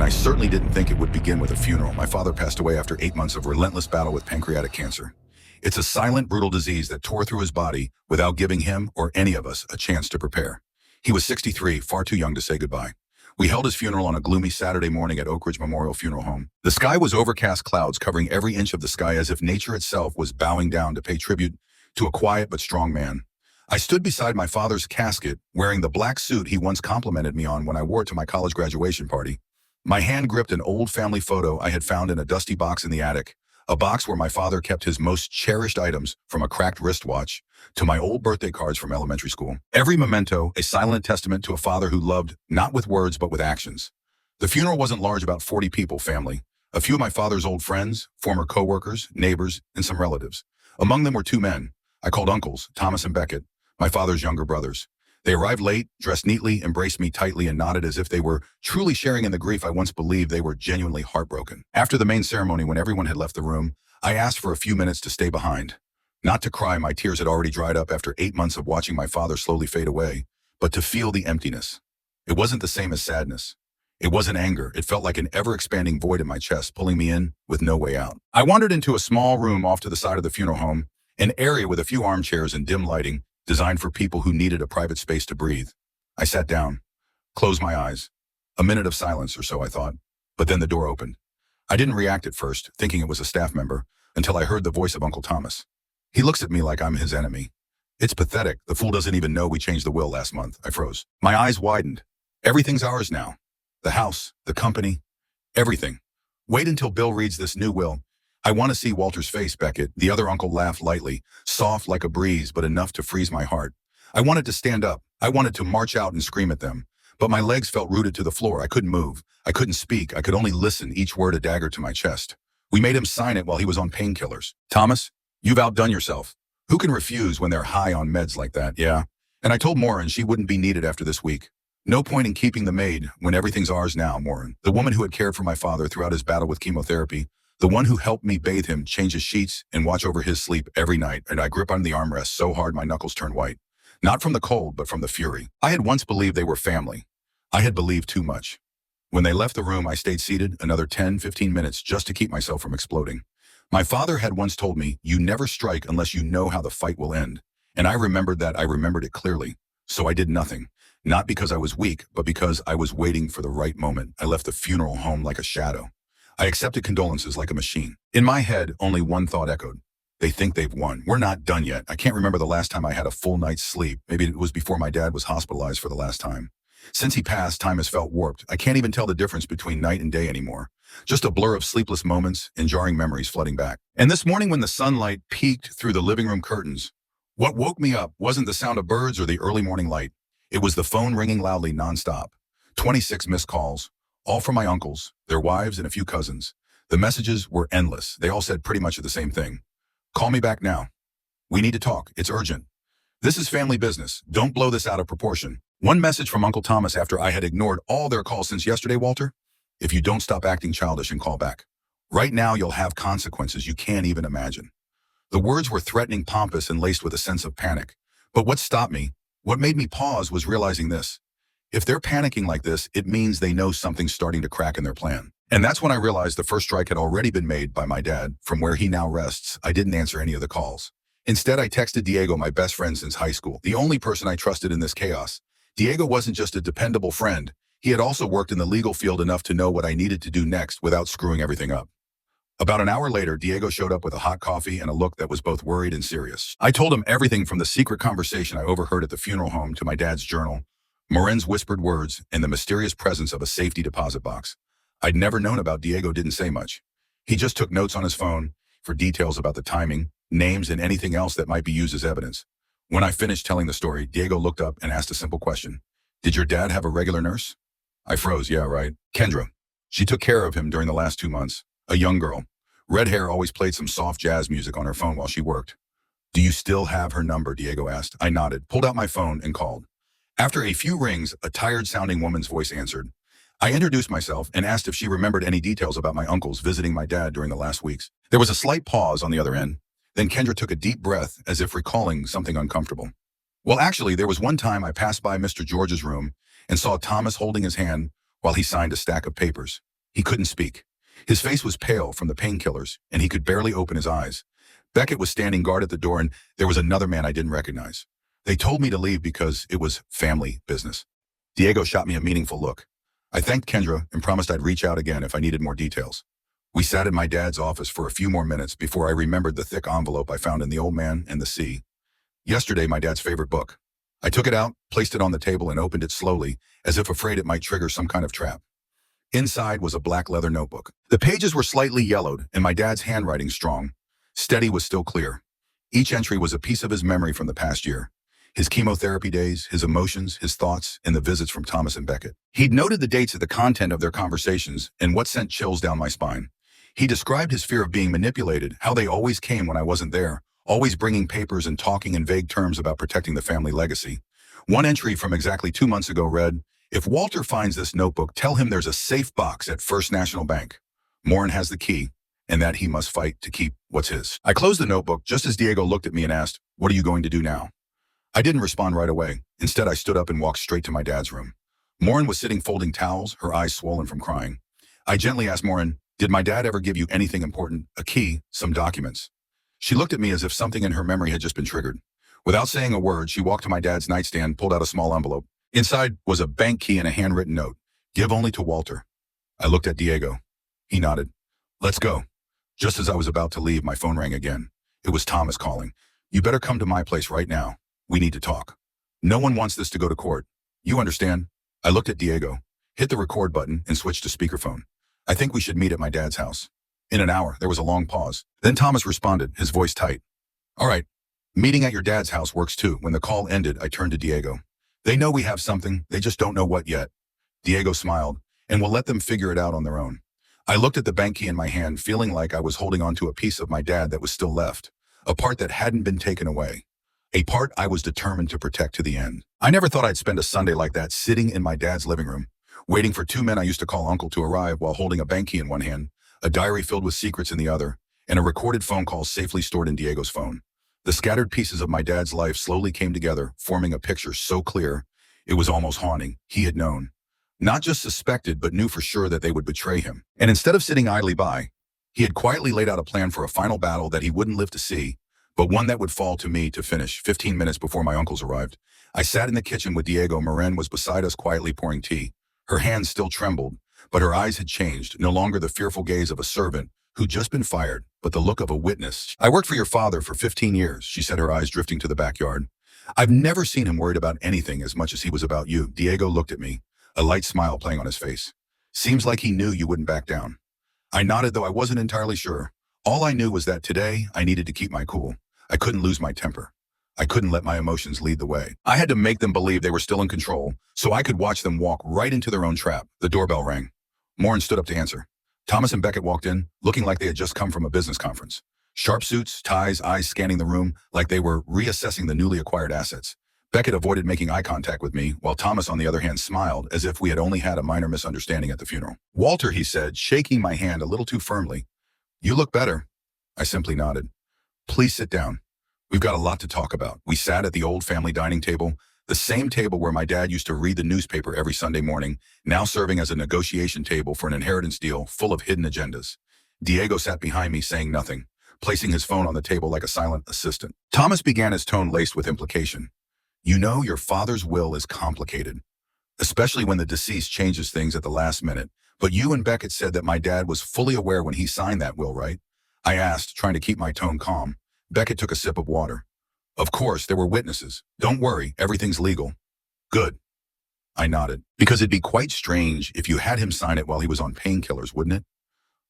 and I certainly didn't think it would begin with a funeral. My father passed away after 8 months of relentless battle with pancreatic cancer. It's a silent, brutal disease that tore through his body without giving him or any of us a chance to prepare. He was 63, far too young to say goodbye. We held his funeral on a gloomy Saturday morning at Oak Ridge Memorial Funeral Home. The sky was overcast, clouds covering every inch of the sky as if nature itself was bowing down to pay tribute to a quiet but strong man. I stood beside my father's casket, wearing the black suit he once complimented me on when I wore it to my college graduation party. My hand gripped an old family photo I had found in a dusty box in the attic, a box where my father kept his most cherished items, from a cracked wristwatch to my old birthday cards from elementary school. Every memento, a silent testament to a father who loved not with words but with actions. The funeral wasn't large, about 40 people, family. A few of my father's old friends, former co-workers, neighbors, and some relatives. Among them were two men I called uncles, Thomas and Beckett, my father's younger brothers. They arrived late, dressed neatly, embraced me tightly, and nodded as if they were truly sharing in the grief I once believed they were genuinely heartbroken. After the main ceremony, when everyone had left the room, I asked for a few minutes to stay behind. Not to cry, my tears had already dried up after 8 months of watching my father slowly fade away, but to feel the emptiness. It wasn't the same as sadness. It wasn't anger. It felt like an ever-expanding void in my chest, pulling me in with no way out. I wandered into a small room off to the side of the funeral home, an area with a few armchairs and dim lighting, designed for people who needed a private space to breathe. I sat down, closed my eyes. A minute of silence or so, I thought, but then the door opened. I didn't react at first, thinking it was a staff member, until I heard the voice of Uncle Thomas. He looks at me like I'm his enemy. It's pathetic. The fool doesn't even know we changed the will last month. I froze. My eyes widened. Everything's ours now. The house, the company, everything. Wait until Bill reads this new will. I want to see Walter's face, Beckett. The other uncle laughed lightly, soft like a breeze, but enough to freeze my heart. I wanted to stand up. I wanted to march out and scream at them. But my legs felt rooted to the floor. I couldn't move. I couldn't speak. I could only listen, each word a dagger to my chest. We made him sign it while he was on painkillers. Thomas, you've outdone yourself. Who can refuse when they're high on meds like that? Yeah. And I told Morin she wouldn't be needed after this week. No point in keeping the maid when everything's ours now, Morin. The woman who had cared for my father throughout his battle with chemotherapy. The one who helped me bathe him, change his sheets, and watch over his sleep every night, and I grip on the armrest so hard my knuckles turn white. Not from the cold, but from the fury. I had once believed they were family. I had believed too much. When they left the room, I stayed seated another 10-15 minutes just to keep myself from exploding. My father had once told me, you never strike unless you know how the fight will end. And I remembered that. I remembered it clearly. So I did nothing. Not because I was weak, but because I was waiting for the right moment. I left the funeral home like a shadow. I accepted condolences like a machine. In my head, only one thought echoed. They think they've won. We're not done yet. I can't remember the last time I had a full night's sleep. Maybe it was before my dad was hospitalized for the last time. Since he passed, time has felt warped. I can't even tell the difference between night and day anymore. Just a blur of sleepless moments and jarring memories flooding back. And this morning when the sunlight peeked through the living room curtains, what woke me up wasn't the sound of birds or the early morning light. It was the phone ringing loudly nonstop. 26 missed calls. All from my uncles, their wives, and a few cousins. The messages were endless. They all said pretty much the same thing. Call me back now. We need to talk. It's urgent. This is family business. Don't blow this out of proportion. One message from Uncle Thomas after I had ignored all their calls since yesterday, Walter. If you don't stop acting childish and call back. Right now, you'll have consequences you can't even imagine. The words were threatening, pompous, and laced with a sense of panic. But what stopped me, what made me pause, was realizing this. If they're panicking like this, it means they know something's starting to crack in their plan. And that's when I realized the first strike had already been made by my dad. From where he now rests, I didn't answer any of the calls. Instead, I texted Diego, my best friend since high school, the only person I trusted in this chaos. Diego wasn't just a dependable friend. He had also worked in the legal field enough to know what I needed to do next without screwing everything up. About an hour later, Diego showed up with a hot coffee and a look that was both worried and serious. I told him everything from the secret conversation I overheard at the funeral home to my dad's journal, Morin's whispered words, and the mysterious presence of a safety deposit box. I'd never known about. Diego didn't say much. He just took notes on his phone for details about the timing, names, and anything else that might be used as evidence. When I finished telling the story, Diego looked up and asked a simple question. Did your dad have a regular nurse? I froze. Yeah, right. Kendra. She took care of him during the last 2 months. A young girl. Red hair, always played some soft jazz music on her phone while she worked. Do you still have her number? Diego asked. I nodded, pulled out my phone, and called. After a few rings, a tired-sounding woman's voice answered. I introduced myself and asked if she remembered any details about my uncles visiting my dad during the last weeks. There was a slight pause on the other end. Then Kendra took a deep breath as if recalling something uncomfortable. Well, actually, there was one time I passed by Mr. George's room and saw Thomas holding his hand while he signed a stack of papers. He couldn't speak. His face was pale from the painkillers, and he could barely open his eyes. Beckett was standing guard at the door, and there was another man I didn't recognize. They told me to leave because it was family business. Diego shot me a meaningful look. I thanked Kendra and promised I'd reach out again if I needed more details. We sat in my dad's office for a few more minutes before I remembered the thick envelope I found in The Old Man and the Sea. Yesterday, my dad's favorite book. I took it out, placed it on the table, and opened it slowly, as if afraid it might trigger some kind of trap. Inside was a black leather notebook. The pages were slightly yellowed, and my dad's handwriting strong. Steady was still clear. Each entry was a piece of his memory from the past year. His chemotherapy days, his emotions, his thoughts, and the visits from Thomas and Beckett. He'd noted the dates of the content of their conversations and what sent chills down my spine. He described his fear of being manipulated, how they always came when I wasn't there, always bringing papers and talking in vague terms about protecting the family legacy. One entry from exactly 2 months ago read, "If Walter finds this notebook, tell him there's a safe box at First National Bank. Morin has the key, and that he must fight to keep what's his." I closed the notebook just as Diego looked at me and asked, "What are you going to do now?" I didn't respond right away. Instead, I stood up and walked straight to my dad's room. Morin was sitting folding towels, her eyes swollen from crying. I gently asked Morin, "Did my dad ever give you anything important? A key, some documents?" She looked at me as if something in her memory had just been triggered. Without saying a word, she walked to my dad's nightstand, pulled out a small envelope. Inside was a bank key and a handwritten note. "Give only to Walter." I looked at Diego. He nodded. "Let's go." Just as I was about to leave, my phone rang again. It was Thomas calling. "You better come to my place right now. We need to talk. No one wants this to go to court. You understand?" I looked at Diego, hit the record button, and switched to speakerphone. "I think we should meet at my dad's house." In an hour, there was a long pause. Then Thomas responded, his voice tight. "All right. Meeting at your dad's house works too." When the call ended, I turned to Diego. "They know we have something. They just don't know what yet." Diego smiled, "And we'll let them figure it out on their own." I looked at the bank key in my hand, feeling like I was holding on to a piece of my dad that was still left, a part that hadn't been taken away, a part I was determined to protect to the end. I never thought I'd spend a Sunday like that, sitting in my dad's living room, waiting for 2 men I used to call uncle to arrive while holding a bank key in one hand, a diary filled with secrets in the other, and a recorded phone call safely stored in Diego's phone. The scattered pieces of my dad's life slowly came together, forming a picture so clear, it was almost haunting. He had known. Not just suspected, but knew for sure that they would betray him. And instead of sitting idly by, he had quietly laid out a plan for a final battle that he wouldn't live to see, but one that would fall to me to finish 15 minutes before my uncles arrived. I sat in the kitchen with Diego. Morin was beside us quietly pouring tea. Her hands still trembled, but her eyes had changed, no longer the fearful gaze of a servant who'd just been fired, but the look of a witness. "I worked for your father for 15 years, she said, her eyes drifting to the backyard. "I've never seen him worried about anything as much as he was about you." Diego looked at me, a light smile playing on his face. "Seems like he knew you wouldn't back down." I nodded, though I wasn't entirely sure. All I knew was that today I needed to keep my cool. I couldn't lose my temper. I couldn't let my emotions lead the way. I had to make them believe they were still in control, so I could watch them walk right into their own trap. The doorbell rang. Morin stood up to answer. Thomas and Beckett walked in, looking like they had just come from a business conference. Sharp suits, ties, eyes scanning the room like they were reassessing the newly acquired assets. Beckett avoided making eye contact with me, while Thomas, on the other hand, smiled as if we had only had a minor misunderstanding at the funeral. "Walter," he said, shaking my hand a little too firmly. "You look better." I simply nodded. "Please sit down. We've got a lot to talk about." We sat at the old family dining table, the same table where my dad used to read the newspaper every Sunday morning, now serving as a negotiation table for an inheritance deal full of hidden agendas. Diego sat behind me, saying nothing, placing his phone on the table like a silent assistant. Thomas began, his tone laced with implication. "You know, your father's will is complicated, especially when the deceased changes things at the last minute. But you and Beckett said that my dad was fully aware when he signed that will, right?" I asked, trying to keep my tone calm. Beckett took a sip of water. "Of course, there were witnesses. Don't worry, everything's legal." "Good." I nodded. "Because it'd be quite strange if you had him sign it while he was on painkillers, wouldn't it?"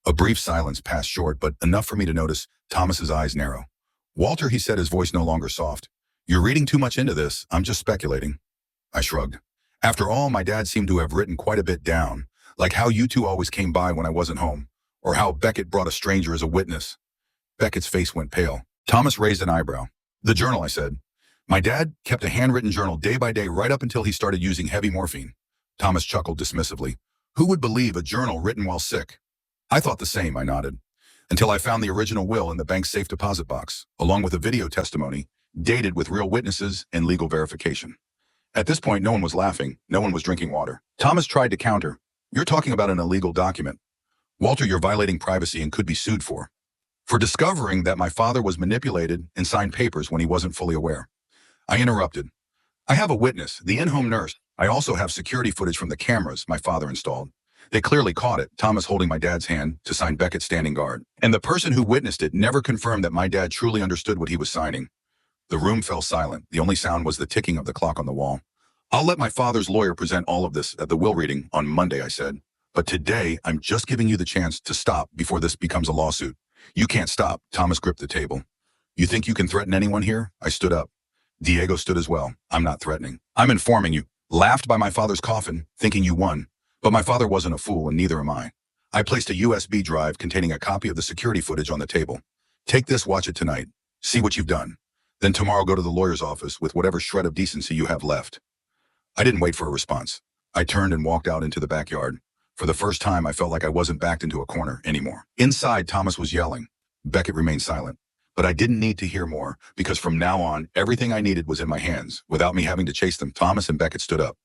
A brief silence passed short, but enough for me to notice Thomas's eyes narrow. "Walter," he said, his voice no longer soft. "You're reading too much into this. I'm just speculating." I shrugged. After all, my dad seemed to have written quite a bit down, like how you two always came by when I wasn't home, or how Beckett brought a stranger as a witness. Beckett's face went pale. Thomas raised an eyebrow. "The journal," I said. "My dad kept a handwritten journal day by day right up until he started using heavy morphine." Thomas chuckled dismissively. "Who would believe a journal written while sick?" "I thought the same," I nodded, "until I found the original will in the bank's safe deposit box, along with a video testimony, dated with real witnesses and legal verification." At this point, no one was laughing. No one was drinking water. Thomas tried to counter. "You're talking about an illegal document. Walter, you're violating privacy and could be sued for discovering that my father was manipulated and signed papers when he wasn't fully aware. I interrupted. I have a witness, the in-home nurse. I also have security footage from the cameras my father installed. They clearly caught it, Thomas holding my dad's hand to sign Beckett standing guard. And the person who witnessed it never confirmed that my dad truly understood what he was signing. The room fell silent. The only sound was the ticking of the clock on the wall. I'll let my father's lawyer present all of this at the will reading on Monday, I said. But today, I'm just giving you the chance to stop before this becomes a lawsuit. You can't stop, Thomas gripped the table. You think you can threaten anyone here? I stood up. Diego stood as well. I'm not threatening. I'm informing you. Laughed by my father's coffin, thinking you won. But my father wasn't a fool, and neither am I. I placed a USB drive containing a copy of the security footage on the table. Take this, watch it tonight. See what you've done. Then tomorrow go to the lawyer's office with whatever shred of decency you have left. I didn't wait for a response. I turned and walked out into the backyard. For the first time, I felt like I wasn't backed into a corner anymore. Inside, Thomas was yelling. Beckett remained silent. But I didn't need to hear more, because from now on, everything I needed was in my hands, without me having to chase them. Thomas and Beckett stood up.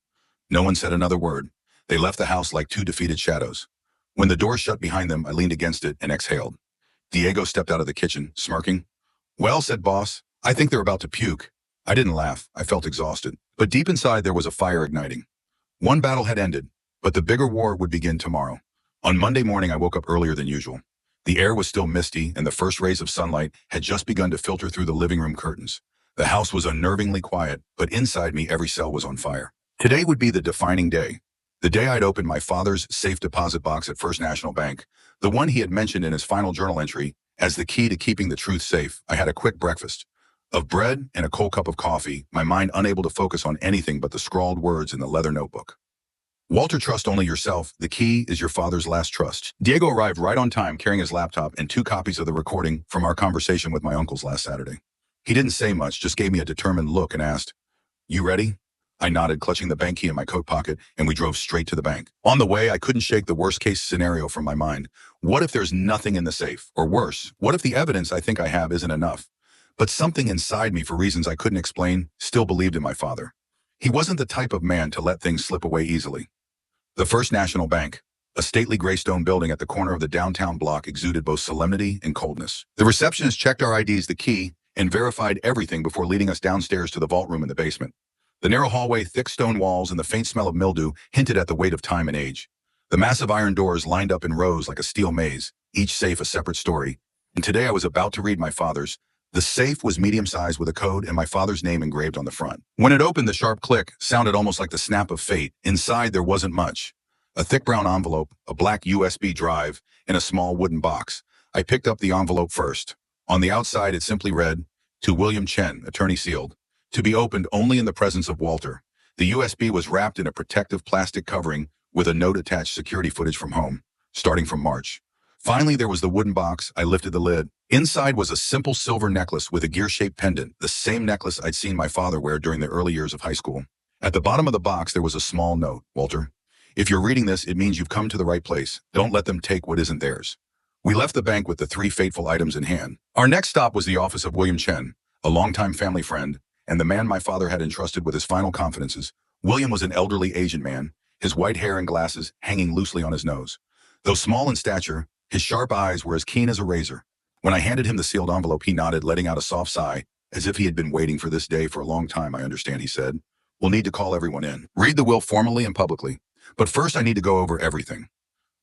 No one said another word. They left the house like two defeated shadows. When the door shut behind them, I leaned against it and exhaled. Diego stepped out of the kitchen, smirking. Well, said boss, I think they're about to puke. I didn't laugh. I felt exhausted. But deep inside, there was a fire igniting. One battle had ended, but the bigger war would begin tomorrow. On Monday morning, I woke up earlier than usual. The air was still misty, and the first rays of sunlight had just begun to filter through the living room curtains. The house was unnervingly quiet, but inside me, every cell was on fire. Today would be the defining day. The day I'd opened my father's safe deposit box at First National Bank, the one he had mentioned in his final journal entry as the key to keeping the truth safe. I had a quick breakfast of bread and a cold cup of coffee, my mind unable to focus on anything but the scrawled words in the leather notebook. Walter, trust only yourself. The key is your father's last trust. Diego arrived right on time, carrying his laptop and 2 copies of the recording from our conversation with my uncles last Saturday. He didn't say much, just gave me a determined look and asked, "You ready?" I nodded, clutching the bank key in my coat pocket, and we drove straight to the bank. On the way, I couldn't shake the worst-case scenario from my mind. What if there's nothing in the safe? Or worse, what if the evidence I think I have isn't enough? But something inside me, for reasons I couldn't explain, still believed in my father. He wasn't the type of man to let things slip away easily. The First National Bank, a stately gray stone building at the corner of the downtown block, exuded both solemnity and coldness. The receptionist checked our IDs, the key, and verified everything before leading us downstairs to the vault room in the basement. The narrow hallway, thick stone walls, and the faint smell of mildew hinted at the weight of time and age. The massive iron doors lined up in rows like a steel maze, each safe a separate story. And today I was about to read my father's. The safe was medium-sized with a code and my father's name engraved on the front. When it opened, the sharp click sounded almost like the snap of fate. Inside, there wasn't much. A thick brown envelope, a black USB drive, and a small wooden box. I picked up the envelope first. On the outside, it simply read, "To William Chen, attorney sealed. To be opened only in the presence of Walter." The USB was wrapped in a protective plastic covering with a note attached, security footage from home, starting from March. Finally, there was the wooden box. I lifted the lid. Inside was a simple silver necklace with a gear-shaped pendant, the same necklace I'd seen my father wear during the early years of high school. At the bottom of the box, there was a small note. "Walter, if you're reading this, it means you've come to the right place. Don't let them take what isn't theirs." We left the bank with the 3 fateful items in hand. Our next stop was the office of William Chen, a longtime family friend, and the man my father had entrusted with his final confidences. William was an elderly Asian man, his white hair and glasses hanging loosely on his nose. Though small in stature, his sharp eyes were as keen as a razor. When I handed him the sealed envelope, he nodded, letting out a soft sigh, as if he had been waiting for this day for a long time. "I understand," he said. "We'll need to call everyone in. Read the will formally and publicly. But first, I need to go over everything."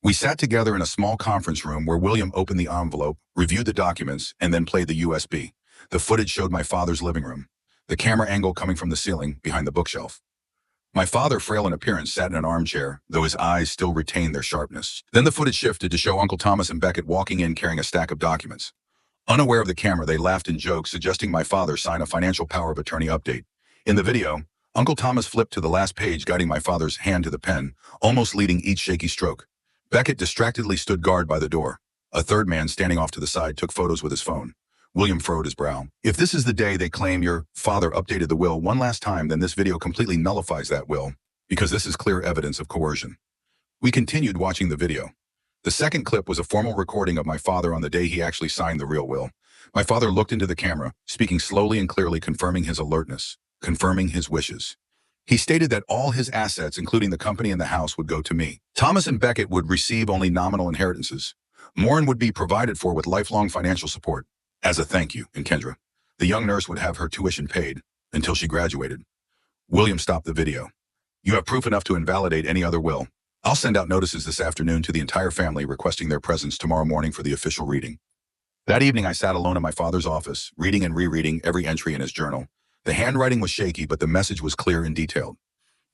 We sat together in a small conference room where William opened the envelope, reviewed the documents, and then played the USB. The footage showed my father's living room, the camera angle coming from the ceiling behind the bookshelf. My father, frail in appearance, sat in an armchair, though his eyes still retained their sharpness. Then the footage shifted to show Uncle Thomas and Beckett walking in carrying a stack of documents. Unaware of the camera, they laughed and joked, suggesting my father sign a financial power of attorney update. In the video, Uncle Thomas flipped to the last page, guiding my father's hand to the pen, almost leading each shaky stroke. Beckett distractedly stood guard by the door. A third man, standing off to the side, took photos with his phone. William furrowed his brow. "If this is the day they claim your father updated the will one last time, then this video completely nullifies that will, because this is clear evidence of coercion." We continued watching the video. The second clip was a formal recording of my father on the day he actually signed the real will. My father looked into the camera, speaking slowly and clearly, confirming his alertness, confirming his wishes. He stated that all his assets, including the company and the house, would go to me. Thomas and Beckett would receive only nominal inheritances. Morin would be provided for with lifelong financial support. As a thank you, and Kendra, the young nurse would have her tuition paid until she graduated. William stopped the video. You have proof enough to invalidate any other will. I'll send out notices this afternoon to the entire family requesting their presence tomorrow morning for the official reading. That evening, I sat alone in my father's office, reading and rereading every entry in his journal. The handwriting was shaky, but the message was clear and detailed.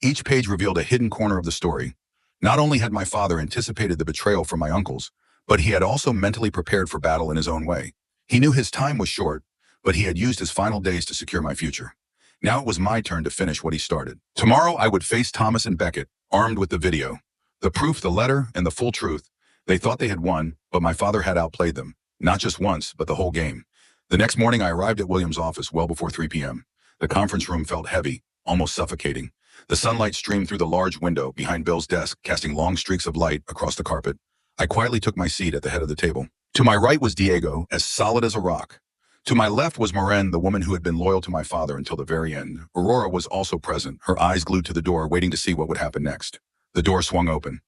Each page revealed a hidden corner of the story. Not only had my father anticipated the betrayal from my uncles, but he had also mentally prepared for battle in his own way. He knew his time was short, but he had used his final days to secure my future. Now it was my turn to finish what he started. Tomorrow, I would face Thomas and Beckett, armed with the video. The proof, the letter, and the full truth. They thought they had won, but my father had outplayed them. Not just once, but the whole game. The next morning, I arrived at William's office well before 3 p.m. The conference room felt heavy, almost suffocating. The sunlight streamed through the large window behind Bill's desk, casting long streaks of light across the carpet. I quietly took my seat at the head of the table. To my right was Diego, as solid as a rock. To my left was Morin, the woman who had been loyal to my father until the very end. Aurora was also present, her eyes glued to the door, waiting to see what would happen next. The door swung open.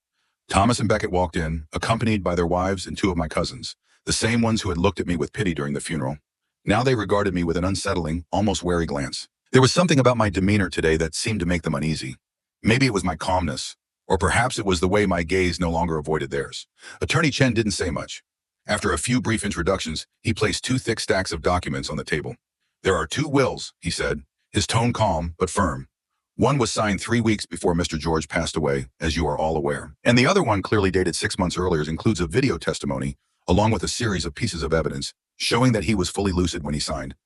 Thomas and Beckett walked in, accompanied by their wives and 2 of my cousins, the same ones who had looked at me with pity during the funeral. Now they regarded me with an unsettling, almost wary glance. There was something about my demeanor today that seemed to make them uneasy. Maybe it was my calmness, or perhaps it was the way my gaze no longer avoided theirs. Attorney Chen didn't say much. After a few brief introductions, he placed 2 thick stacks of documents on the table. There are 2 wills, he said, his tone calm but firm. One was signed 3 weeks before Mr. George passed away, as you are all aware. And the other one, clearly dated 6 months earlier, includes a video testimony, along with a series of pieces of evidence, showing that he was fully lucid when he signed.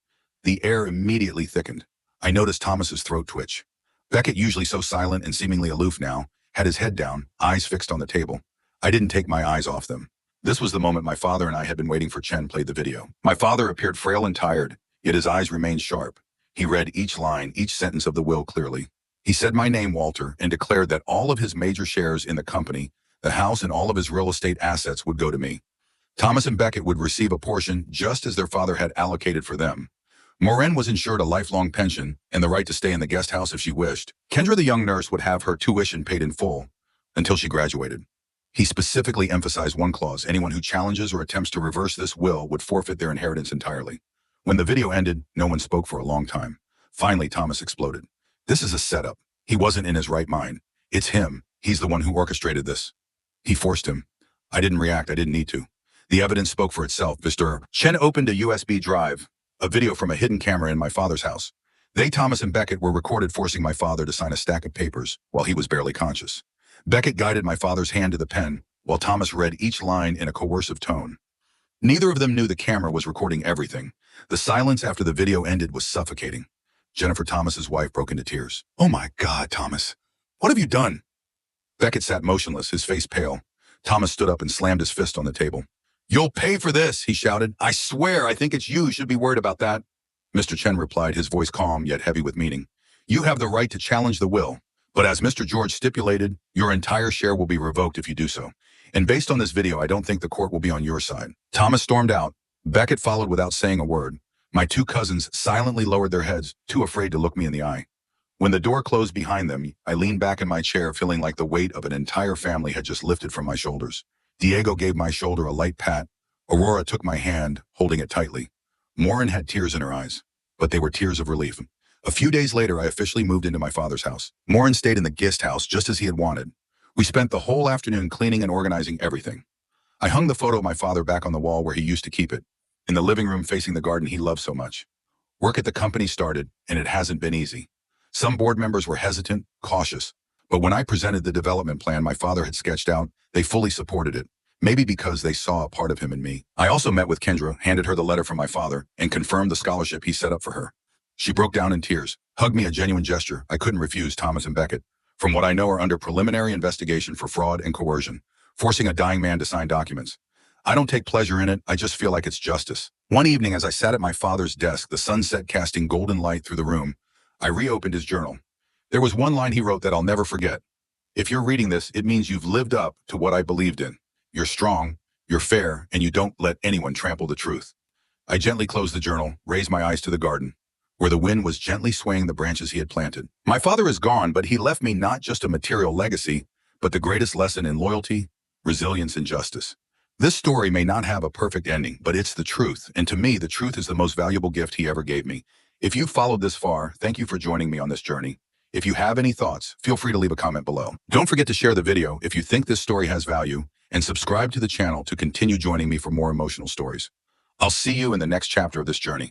The air immediately thickened. I noticed Thomas's throat twitch. Beckett, usually so silent and seemingly aloof now, had his head down, eyes fixed on the table. I didn't take my eyes off them. This was the moment my father and I had been waiting for. Chen played the video. My father appeared frail and tired, yet his eyes remained sharp. He read each line, each sentence of the will clearly. He said my name, Walter, and declared that all of his major shares in the company, the house, and all of his real estate assets would go to me. Thomas and Beckett would receive a portion just as their father had allocated for them. Morin was insured a lifelong pension and the right to stay in the guest house if she wished. Kendra, the young nurse, would have her tuition paid in full until she graduated. He specifically emphasized one clause: anyone who challenges or attempts to reverse this will would forfeit their inheritance entirely. When the video ended, no one spoke for a long time. Finally, Thomas exploded. This is a setup. He wasn't in his right mind. It's him. He's the one who orchestrated this. He forced him. I didn't react. I didn't need to. The evidence spoke for itself. Mr. Chen opened a USB drive, a video from a hidden camera in my father's house. They, Thomas and Beckett, were recorded forcing my father to sign a stack of papers while he was barely conscious. Beckett guided my father's hand to the pen, while Thomas read each line in a coercive tone. Neither of them knew the camera was recording everything. The silence after the video ended was suffocating. Jennifer, Thomas's wife, broke into tears. "Oh my God, Thomas. What have you done?" Beckett sat motionless, his face pale. Thomas stood up and slammed his fist on the table. "You'll pay for this," he shouted. "I swear, I think it's you who should be worried about that." Mr. Chen replied, his voice calm yet heavy with meaning. "You have the right to challenge the will, but as Mr. George stipulated, your entire share will be revoked if you do so. And based on this video, I don't think the court will be on your side." Thomas stormed out. Beckett followed without saying a word. My 2 cousins silently lowered their heads, too afraid to look me in the eye. When the door closed behind them, I leaned back in my chair, feeling like the weight of an entire family had just lifted from my shoulders. Diego gave my shoulder a light pat. Aurora took my hand, holding it tightly. Morin had tears in her eyes, but they were tears of relief. A few days later, I officially moved into my father's house. Morin stayed in the guest house just as he had wanted. We spent the whole afternoon cleaning and organizing everything. I hung the photo of my father back on the wall where he used to keep it, in the living room facing the garden he loved so much. Work at the company started, and it hasn't been easy. Some board members were hesitant, cautious, but when I presented the development plan my father had sketched out, they fully supported it, maybe because they saw a part of him in me. I also met with Kendra, handed her the letter from my father, and confirmed the scholarship he set up for her. She broke down in tears, hugged me, a genuine gesture I couldn't refuse. Thomas and Beckett, from what I know, are under preliminary investigation for fraud and coercion, forcing a dying man to sign documents. I don't take pleasure in it, I just feel like it's justice. One evening, as I sat at my father's desk, the sunset casting golden light through the room, I reopened his journal. There was one line he wrote that I'll never forget. "If you're reading this, it means you've lived up to what I believed in. You're strong, you're fair, and you don't let anyone trample the truth." I gently closed the journal, raised my eyes to the garden. where the wind was gently swaying the branches he had planted. My father is gone, but he left me not just a material legacy, but the greatest lesson in loyalty, resilience, and justice. This story may not have a perfect ending, but it's the truth, and to me, the truth is the most valuable gift he ever gave me. If you followed this far, thank you for joining me on this journey. If you have any thoughts, feel free to leave a comment below. Don't forget to share the video if you think this story has value, and subscribe to the channel to continue joining me for more emotional stories. I'll see you in the next chapter of this journey.